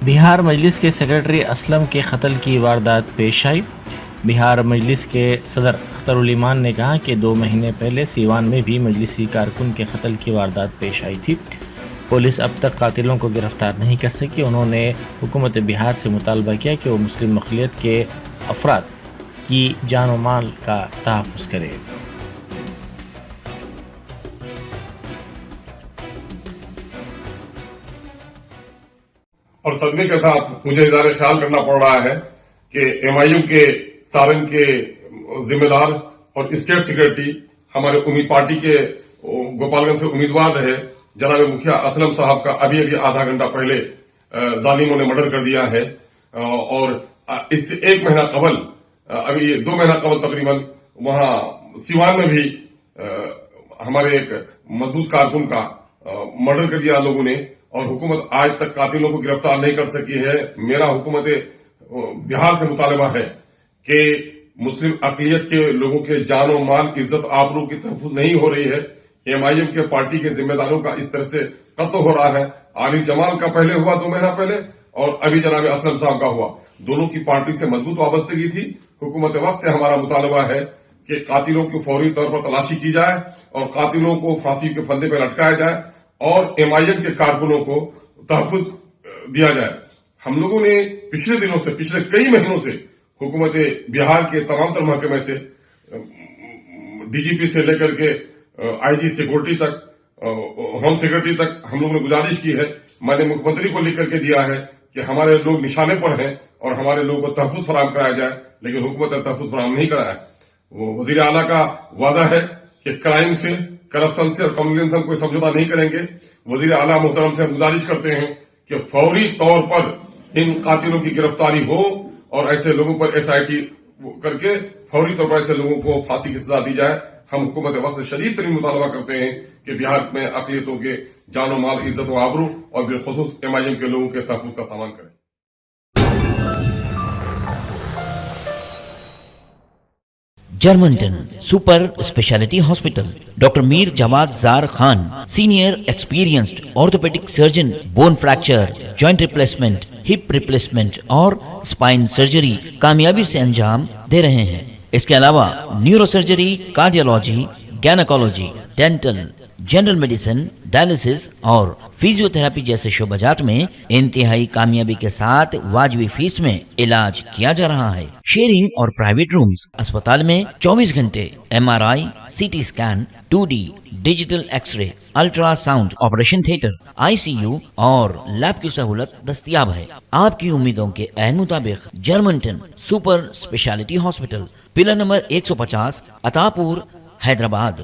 بہار مجلس کے سیکرٹری اسلم کے قتل کی واردات پیش آئی۔ بہار مجلس کے صدر اختر الایمان نے کہا کہ 2 مہینے پہلے سیوان میں بھی مجلسی کارکن کے قتل کی واردات پیش آئی تھی۔ پولیس اب تک قاتلوں کو گرفتار نہیں کر سکی۔ انہوں نے حکومت بہار سے مطالبہ کیا کہ وہ مسلم اقلیت کے افراد کی جان و مال کا تحفظ کرے۔ اور صدمے کے ساتھ مجھے اظہار خیال کرنا پڑ رہا ہے کہ ایم آئی ایم کے سارنگ کے ذمہ دار اور اسٹیٹ سیکرٹری ہمارے امید پارٹی کے گوپال گنج سے امیدوار رہے جناب مکھیا اسلم صاحب کا ابھی آدھا گھنٹہ پہلے ظالموں نے مرڈر کر دیا ہے، اور اس سے 1 مہینہ قبل، ابھی 2 مہینہ قبل تقریباً وہاں سیوان میں بھی ہمارے ایک مضبوط کارکن کا مرڈر کر دیا لوگوں نے، اور حکومت آج تک قاتلوں کو گرفتار نہیں کر سکی ہے۔ میرا حکومت بہار سے مطالبہ ہے کہ مسلم اقلیت کے لوگوں کے جان و مال، عزت آبرو کی تحفظ نہیں ہو رہی ہے۔ ایم آئی ایم کے پارٹی کے ذمہ داروں کا اس طرح سے قتل ہو رہا ہے۔ علی جمال کا پہلے ہوا 2 مہینہ پہلے، اور ابھی جناب اسلم صاحب کا ہوا۔ دونوں کی پارٹی سے مضبوط وابستگی تھی۔ حکومت وقت سے ہمارا مطالبہ ہے کہ قاتلوں کی فوری طور پر تلاشی کی جائے اور قاتلوں کو پھانسی کے پھندے پہ لٹکایا جائے، اور ایم آئی ایم کے کارکنوں کو تحفظ دیا جائے۔ ہم لوگوں نے پچھلے دنوں سے، پچھلے کئی مہینوں سے حکومت بہار کے تمام تر محکمے سے، ڈی جی پی سے لے کر کے آئی جی سیکورٹی تک، ہوم سیکرٹری تک ہم لوگوں نے گزارش کی ہے، میں نے مکھ منتری کو لکھ کر کے دیا ہے کہ ہمارے لوگ نشانے پر ہیں اور ہمارے لوگوں کو تحفظ فراہم کرایا جائے، لیکن حکومت نے تحفظ فراہم نہیں کرایا ہے۔ وزیر اعلیٰ کا وعدہ ہے کہ کرائم سے، کرپشن سے اور کمیونزم سے ہم کوئی سمجھوتا نہیں کریں گے۔ وزیر اعلیٰ محترم سے ہم گزارش کرتے ہیں کہ فوری طور پر ان قاتلوں کی گرفتاری ہو، اور ایسے لوگوں پر ایس آئی ٹی کر کے فوری طور پر ایسے لوگوں کو پھانسی کی سزا دی جائے۔ ہم حکومت وقت سے شدید ترین مطالبہ کرتے ہیں کہ بہار میں اقلیتوں کے جان و مال، عزت و آبرو اور بالخصوص ایم آئی ایم کے لوگوں کے تحفظ کا سامان کریں۔ جرمنٹن super speciality hospital, doctor Mir Jawad Zar Khan, senior experienced orthopaedic surgeon, bone fracture, joint replacement, hip replacement اور اسپائن سرجری کامیابی سے انجام دے رہے ہیں۔ اس کے علاوہ neuro surgery, cardiology, gynaecology, dental, general medicine, dialysis اور فزیو تھراپی جیسے شعبات میں انتہائی کامیابی کے ساتھ واجبی فیس میں علاج کیا جا رہا ہے۔ شیئرنگ اور پرائیویٹ رومز، اسپتال میں 24 گھنٹے M R I, C T scan, 2D digital X ray, ultrasound, operation theatre, I C U اور لیب کی سہولت دستیاب ہے۔ آپ کی امیدوں کے عین مطابق جرمنٹن super speciality hospital, pillar number 150، Ata پور، حیدرآباد۔